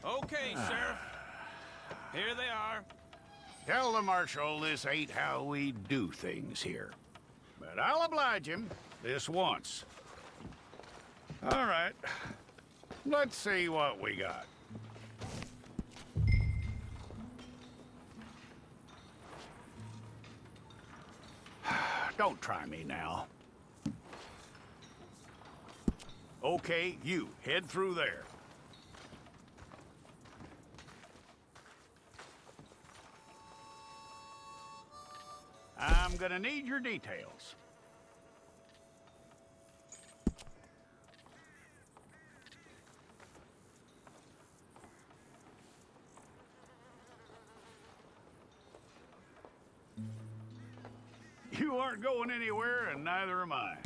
Okay, Sheriff. Here they are. Tell the Marshal this ain't how we do things here. But I'll oblige him this once. All right. Let's see what we got. Don't try me now. Okay, you head through there. I'm gonna need your details. You aren't going anywhere, and neither am I.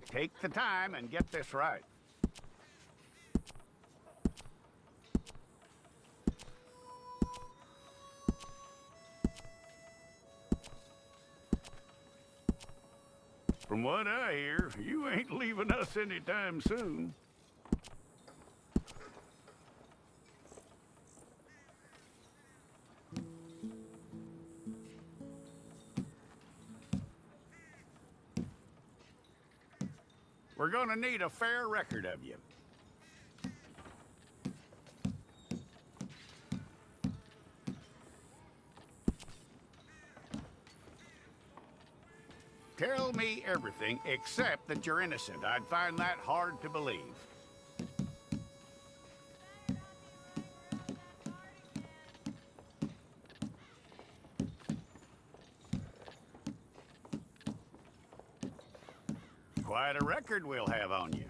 Take the time and get this right. From what I hear, you ain't leaving us anytime soon. We're gonna need a fair record of you. Tell me everything except that you're innocent. I'd find that hard to believe. Quite a record we'll have on you.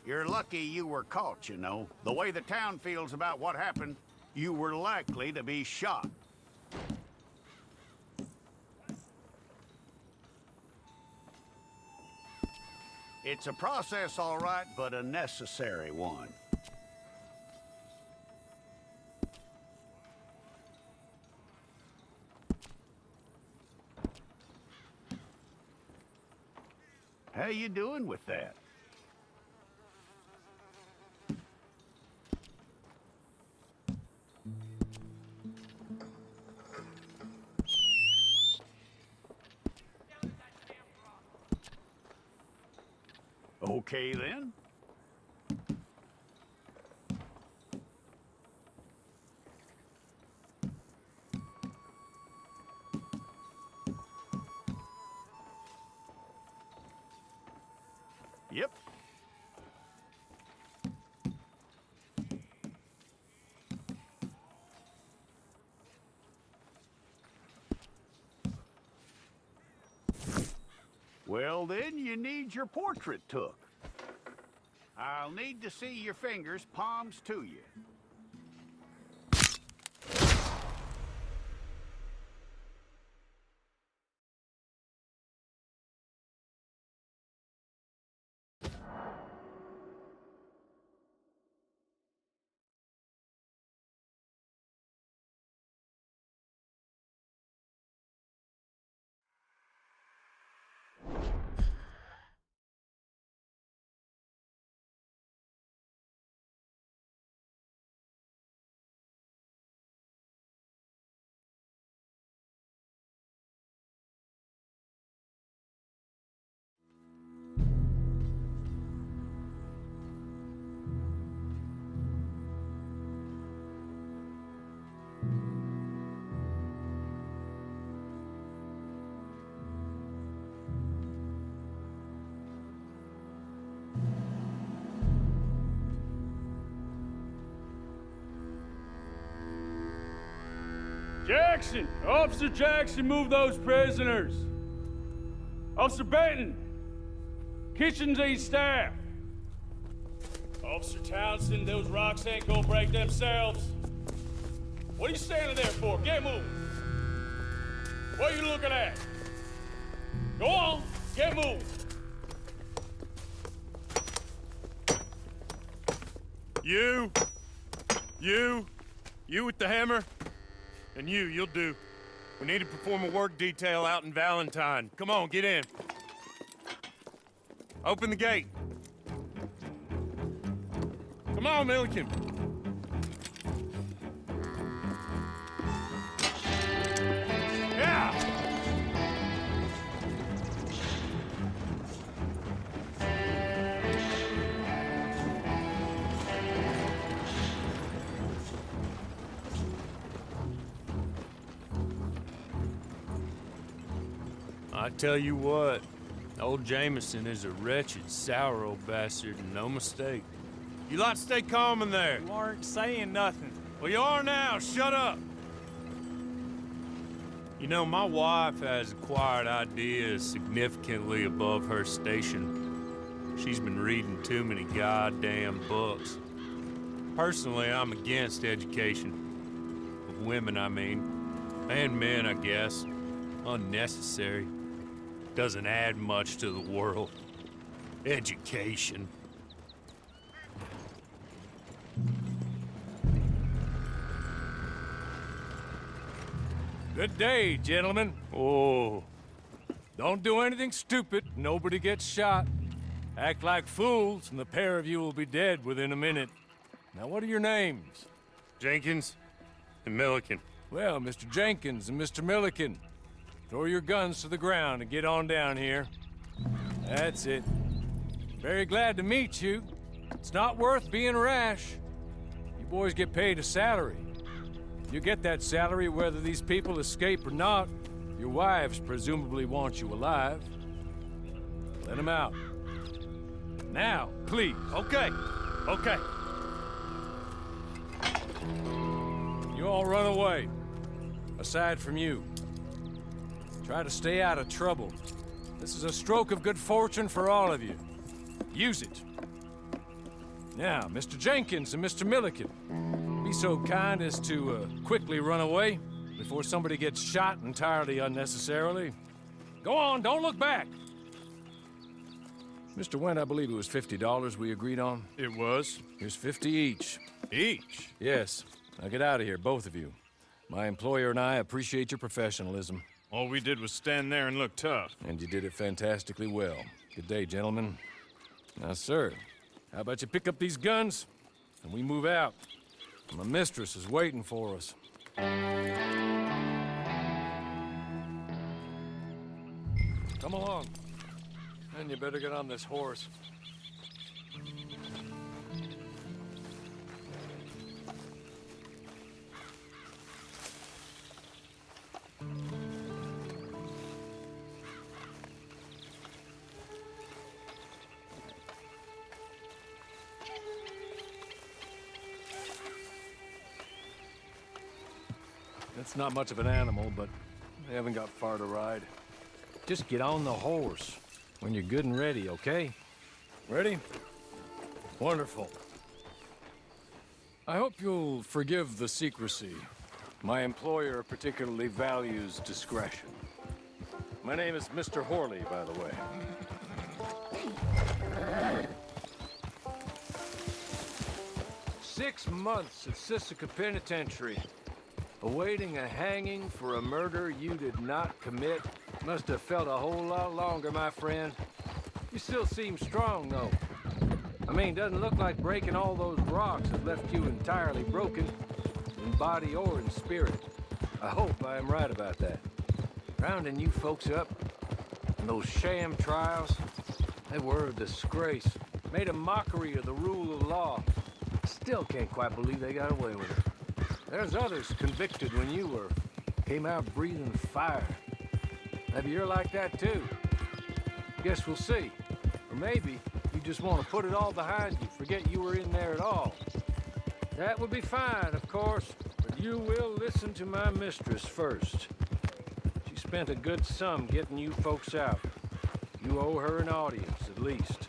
You're lucky you were caught, you know. The way the town feels about what happened, you were likely to be shot. It's a process, all right, but a necessary one. How you doing with that? Okay, then. Yep. Well, then you need your portrait took. I'll need to see your fingers, palms to you. Jackson! Officer Jackson, move those prisoners! Officer Benton! Kitchens ain't staff! Officer Townsend, those rocks ain't gonna break themselves. What are you standing there for? Get moving! What are you looking at? Go on, get moving! You with the hammer, and you'll do. We need to perform a work detail out in Valentine. Come on, get in. Open the gate. Come on, Milliken. Yeah! I tell you what, old Jameson is a wretched, sour old bastard, and no mistake. You lot stay calm in there. You aren't saying nothing. Well, you are now. Shut up. You know, my wife has acquired ideas significantly above her station. She's been reading too many goddamn books. Personally, I'm against education. Of women, I mean. And men, I guess. Unnecessary. Doesn't add much to the world. Education. Good day, gentlemen. Oh, Don't do anything stupid. Nobody gets shot. Act like fools, and the pair of you will be dead within a minute. Now, what are your names? Jenkins and Milliken. Well, Mr. Jenkins and Mr. Milliken, throw your guns to the ground and get on down here. That's it. Very glad to meet you. It's not worth being rash. You boys get paid a salary. You get that salary whether these people escape or not. Your wives presumably want you alive. Let them out. Now, please. Okay. You all run away. Aside from you. Try to stay out of trouble. This is a stroke of good fortune for all of you. Use it. Now, Mr. Jenkins and Mr. Milliken, be so kind as to quickly run away before somebody gets shot entirely unnecessarily. Go on, don't look back. Mr. Wendt, I believe it was $50 we agreed on. It was. Here's 50 each. Each? Yes. Now get out of here, both of you. My employer and I appreciate your professionalism. All we did was stand there and look tough. And you did it fantastically well. Good day, gentlemen. Now, sir, how about you pick up these guns and we move out? My mistress is waiting for us. Come along. And you better get on this horse. It's not much of an animal, but they haven't got far to ride. Just get on the horse when you're good and ready, okay? Ready? Wonderful. I hope you'll forgive the secrecy. My employer particularly values discretion. My name is Mr. Horley, by the way. "6 months at Sisika Penitentiary. Awaiting a hanging for a murder you did not commit. Must have felt a whole lot longer, my friend. You still seem strong, though. I mean, doesn't look like breaking all those rocks has left you entirely broken, in body or in spirit. I hope I am right about that. Rounding you folks up, and those sham trials, they were a disgrace. Made a mockery of the rule of law. Still can't quite believe they got away with it. There's others convicted when you were. Came out breathing fire. Maybe you're like that too. Guess we'll see. Or maybe you just want to put it all behind you, forget you were in there at all. That would be fine, of course, but you will listen to my mistress first. She spent a good sum getting you folks out. You owe her an audience, at least.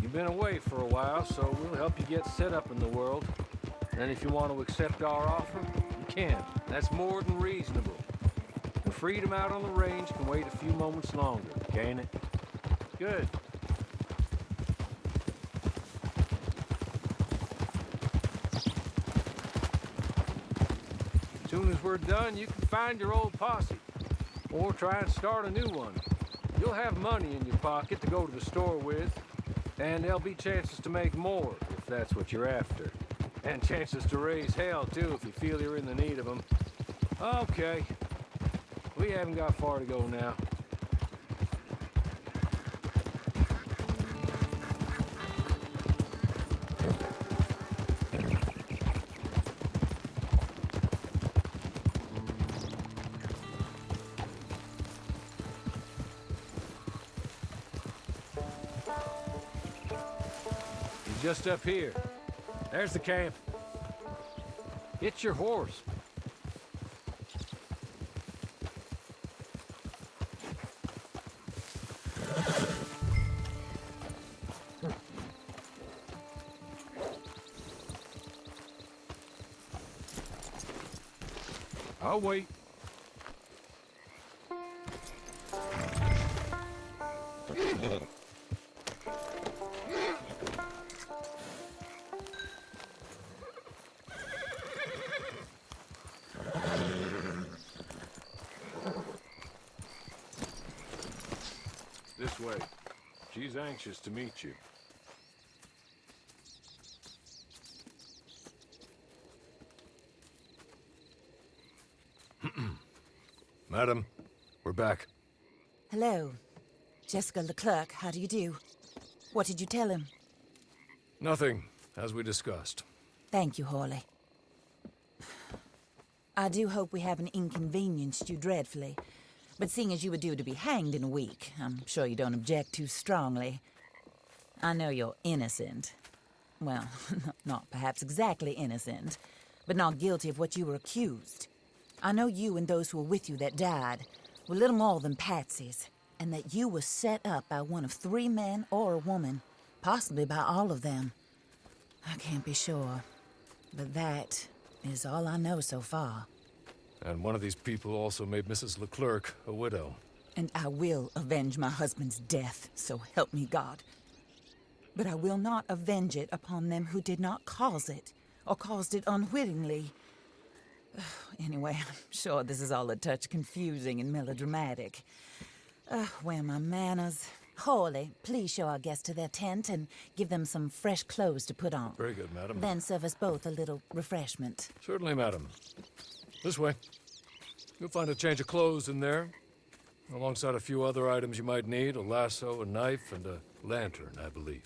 You've been away for a while, so we'll help you get set up in the world. And if you want to accept our offer, you can. That's more than reasonable. The freedom out on the range can wait a few moments longer, can't it? Good. soon as we're done, you can find your old posse. Or try and start a new one. You'll have money in your pocket to go to the store with. And there'll be chances to make more, if that's what you're after. And chances to raise hell, too, if you feel you're in the need of them. Okay. We haven't got far to go now. Just up here. There's the camp. It's your horse. I'll wait. This way. She's anxious to meet you. Madam, we're back. Hello. Jessica Leclerc, how do you do? What did you tell him? Nothing, as we discussed. Thank you, Hawley. I do hope we haven't inconvenienced you dreadfully. But seeing as you were due to be hanged in a week, I'm sure you don't object too strongly. I know you're innocent. Well, not perhaps exactly innocent, but not guilty of what you were accused. I know you and those who were with you that died were little more than patsies, and that you were set up by one of 3 men or a woman, possibly by all of them. I can't be sure, but that is all I know so far. And one of these people also made Mrs. Leclerc a widow. And I will avenge my husband's death, so help me God. But I will not avenge it upon them who did not cause it, or caused it unwittingly. Anyway, I'm sure this is all a touch confusing and melodramatic. Where are my manners? Hawley, please show our guests to their tent and give them some fresh clothes to put on. Very good, madam. Then serve us both a little refreshment. Certainly, madam. This way. You'll find a change of clothes in there, alongside a few other items you might need, a lasso, a knife, and a lantern, I believe.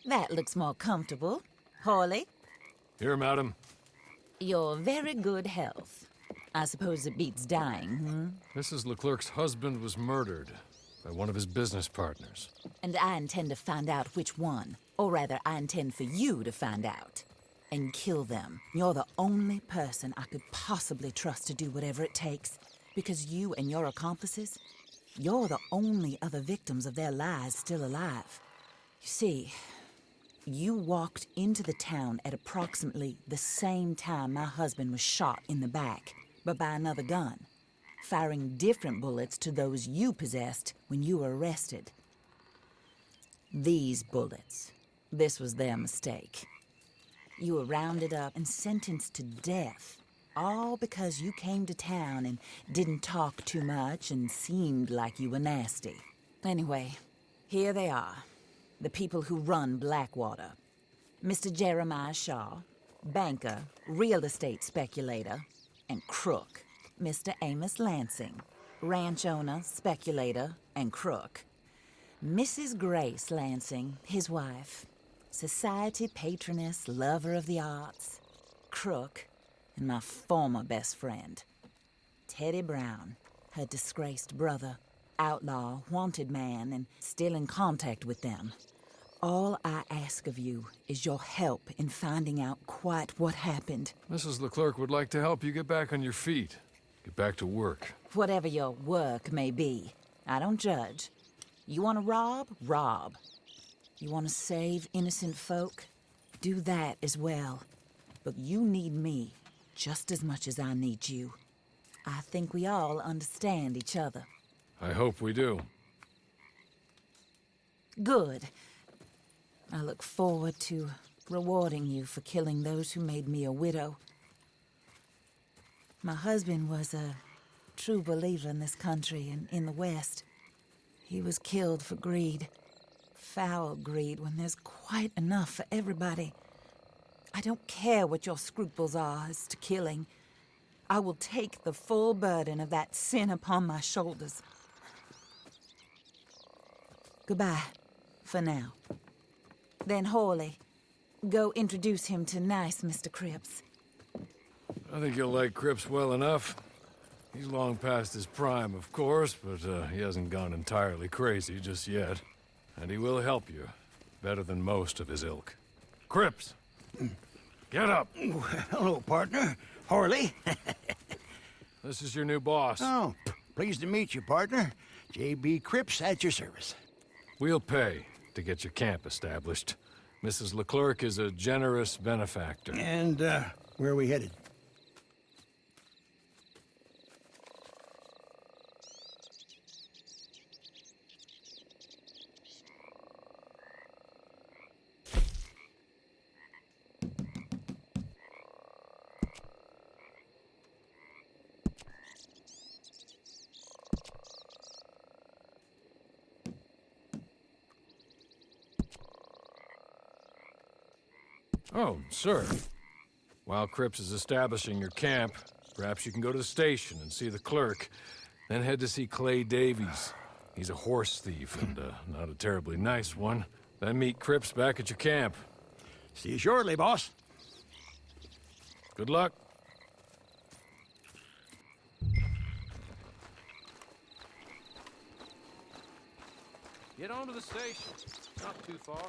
That looks more comfortable. Hawley, Here, madam. your very good health. I suppose it beats dying, Mrs. Leclerc's husband was murdered by one of his business partners. And I intend to find out which one. Or rather, I intend for you to find out. And kill them. You're the only person I could possibly trust to do whatever it takes. Because you and your accomplices, you're the only other victims of their lies still alive. You see, you walked into the town at approximately the same time my husband was shot in the back, but by another gun, firing different bullets to those you possessed when you were arrested. These bullets, this was their mistake. You were rounded up and sentenced to death, all because you came to town and didn't talk too much and seemed like you were nasty. Anyway, here they are. the people who run Blackwater. Mr. Jeremiah Shaw, banker, real estate speculator, and crook. Mr. Amos Lansing, ranch owner, speculator, and crook. Mrs. Grace Lansing, his wife, society patroness, lover of the arts, crook, and my former best friend. Teddy Brown, her disgraced brother, outlaw, wanted man, and still in contact with them. All I ask of you is your help in finding out quite what happened. Mrs. Leclerc would like to help you get back on your feet. Get back to work. Whatever your work may be, I don't judge. You want to rob? Rob. You want to save innocent folk? Do that as well. But you need me just as much as I need you. I think we all understand each other. I hope we do. Good. I look forward to rewarding you for killing those who made me a widow. My husband was a true believer in this country and in the West. He was killed for greed. Foul greed when there's quite enough for everybody. I don't care what your scruples are as to killing. I will take the full burden of that sin upon my shoulders. Goodbye, for now. Then Hawley, go introduce him to nice Mr. Cripps. I think you'll like Cripps well enough. He's long past his prime, of course, but he hasn't gone entirely crazy just yet. And he will help you, better than most of his ilk. Cripps! Get up! Hello, partner. Harley. This is your new boss. Oh, pleased to meet you, partner. J.B. Cripps at your service. We'll pay to get your camp established. Mrs. Leclerc is a generous benefactor. And, where are we headed? Oh, sir. While Cripps is establishing your camp, perhaps you can go to the station and see the clerk, then head to see Clay Davies. He's a horse thief, and not a terribly nice one. Then meet Cripps back at your camp. See you shortly, boss. Good luck. Get on to the station. Not too far.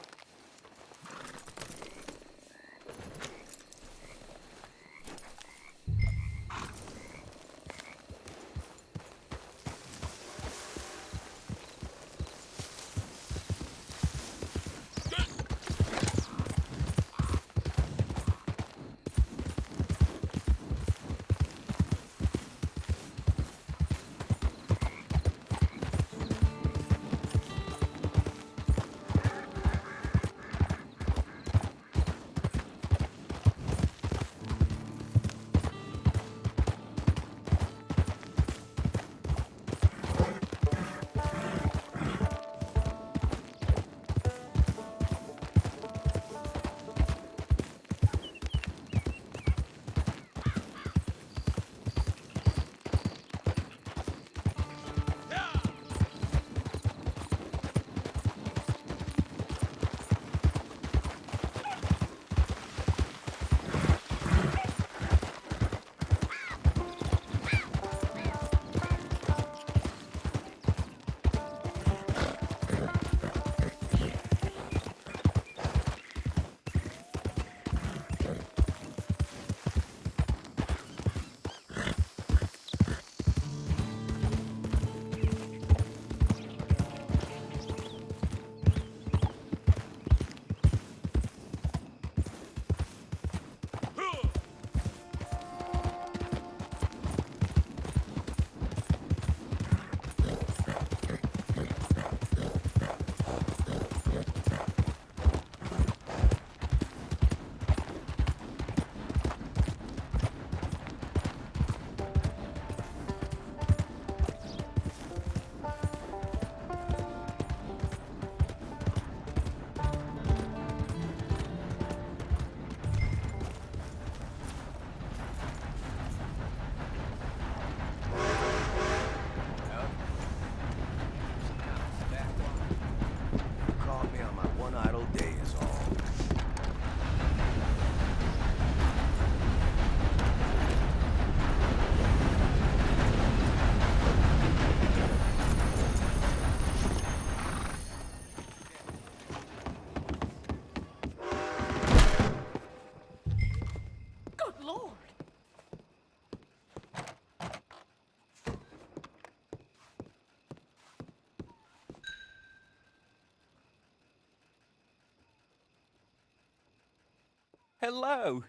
Hello.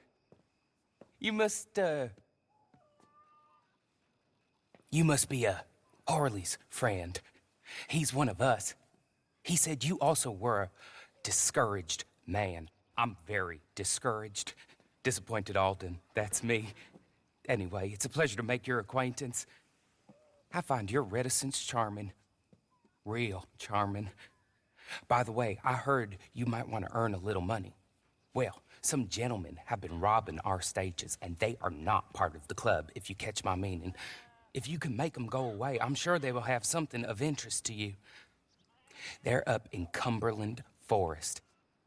You must be Harley's friend. He's one of us. He said you also were a discouraged man. I'm very discouraged. Disappointed Alden, that's me. Anyway, it's a pleasure to make your acquaintance. I find your reticence charming. Real charming. By the way, I heard you might want to earn a little money. Well, some gentlemen have been robbing our stages, and they are not part of the club, if you catch my meaning. If you can make them go away, I'm sure they will have something of interest to you. They're up in Cumberland Forest.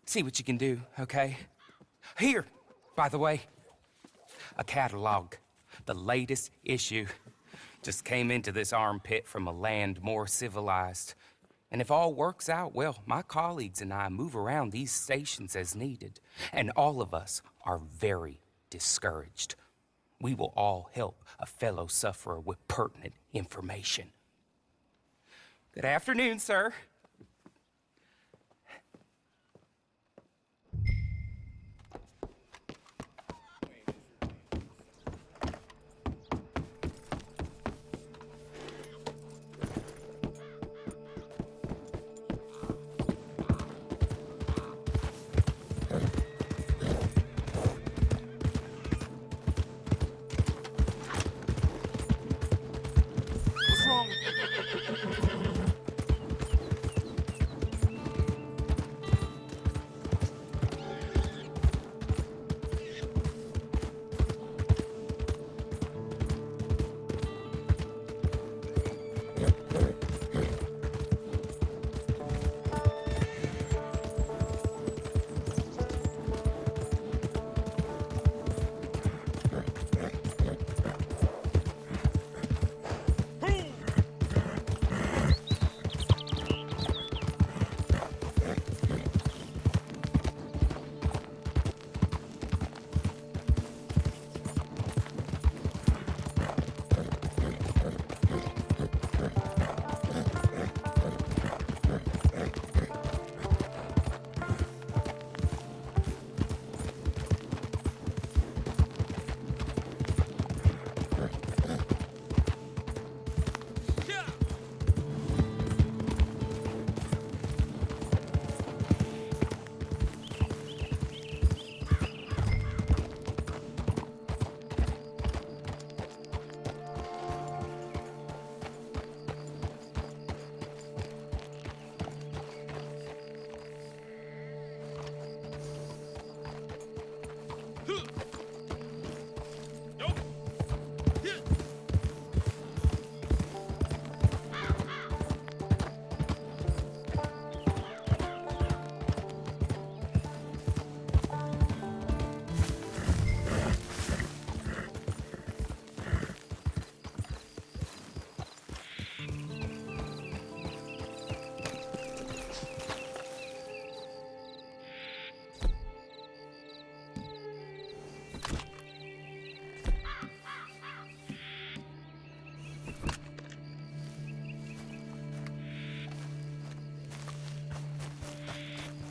See what you can do, okay? Here, by the way, a catalog. The latest issue. Just came into this armpit from a land more civilized. And if all works out, well, my colleagues and I move around these stations as needed. And all of us are very discouraged. We will all help a fellow sufferer with pertinent information. Good afternoon, sir.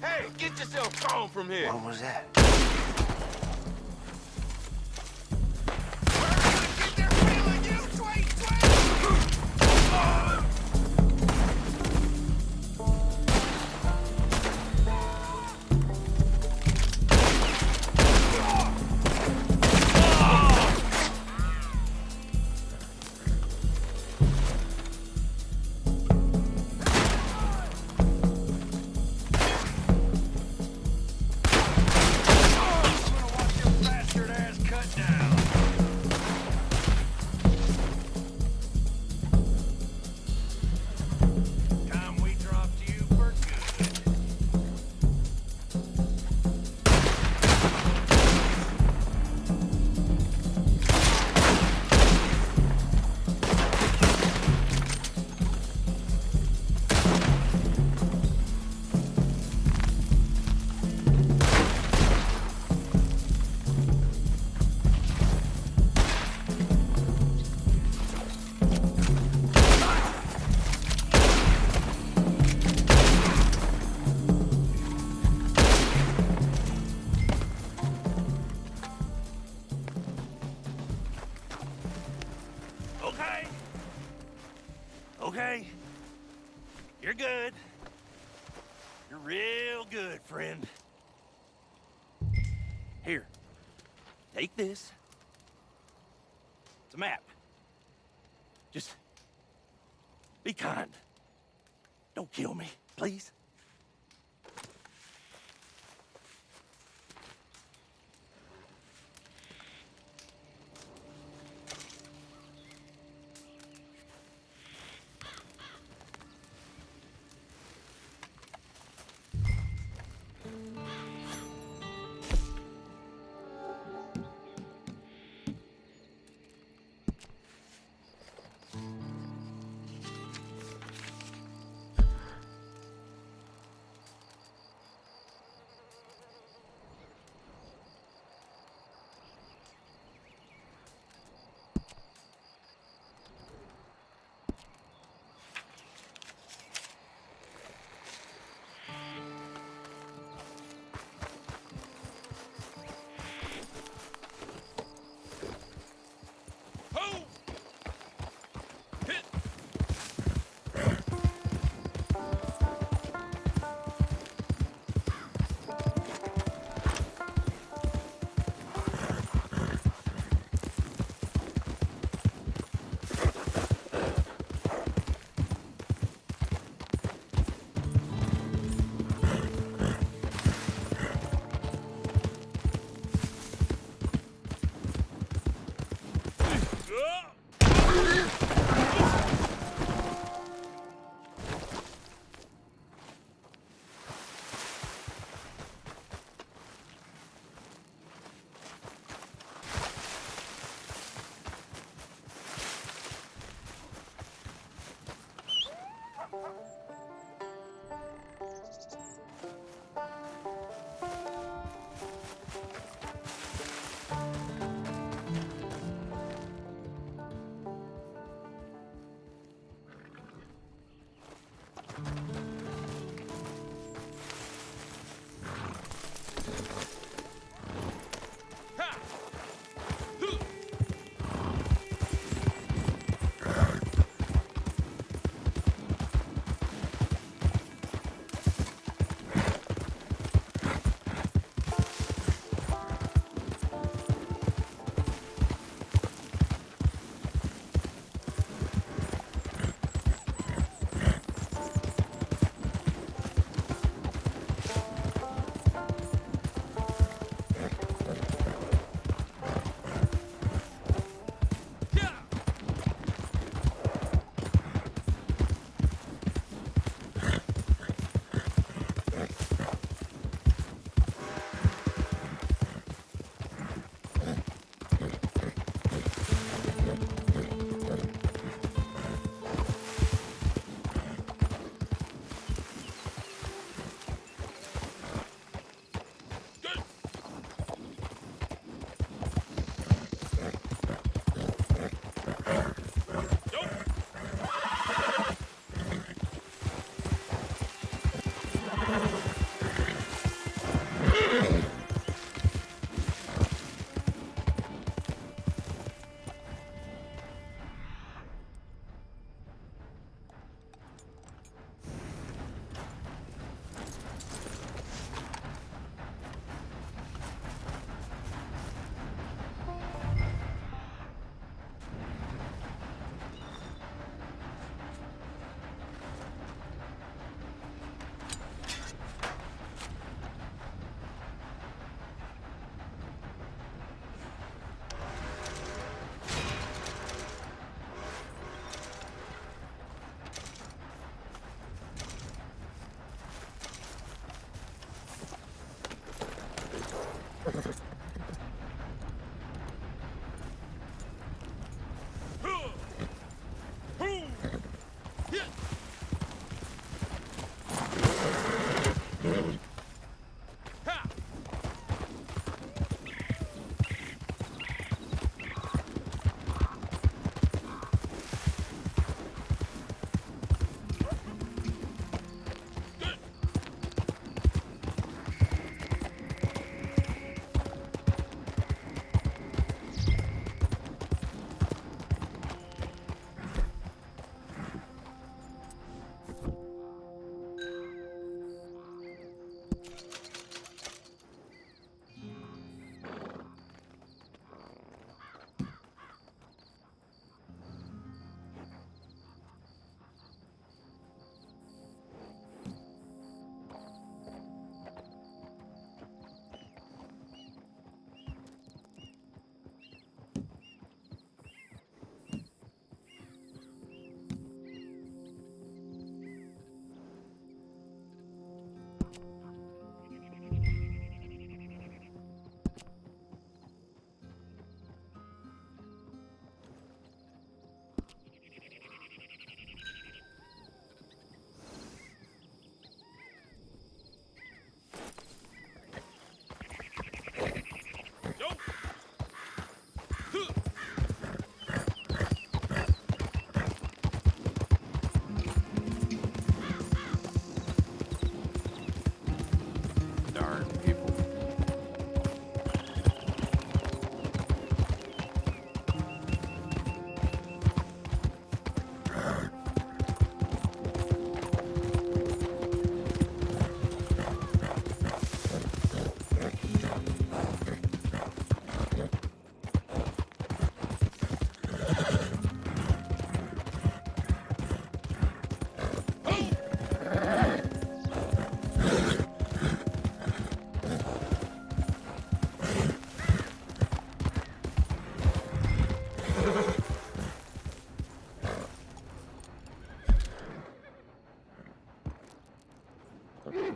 Hey, get yourself gone from here. What was that? real good, friend. Here, take this. It's a map. Just be kind. Don't kill me, please.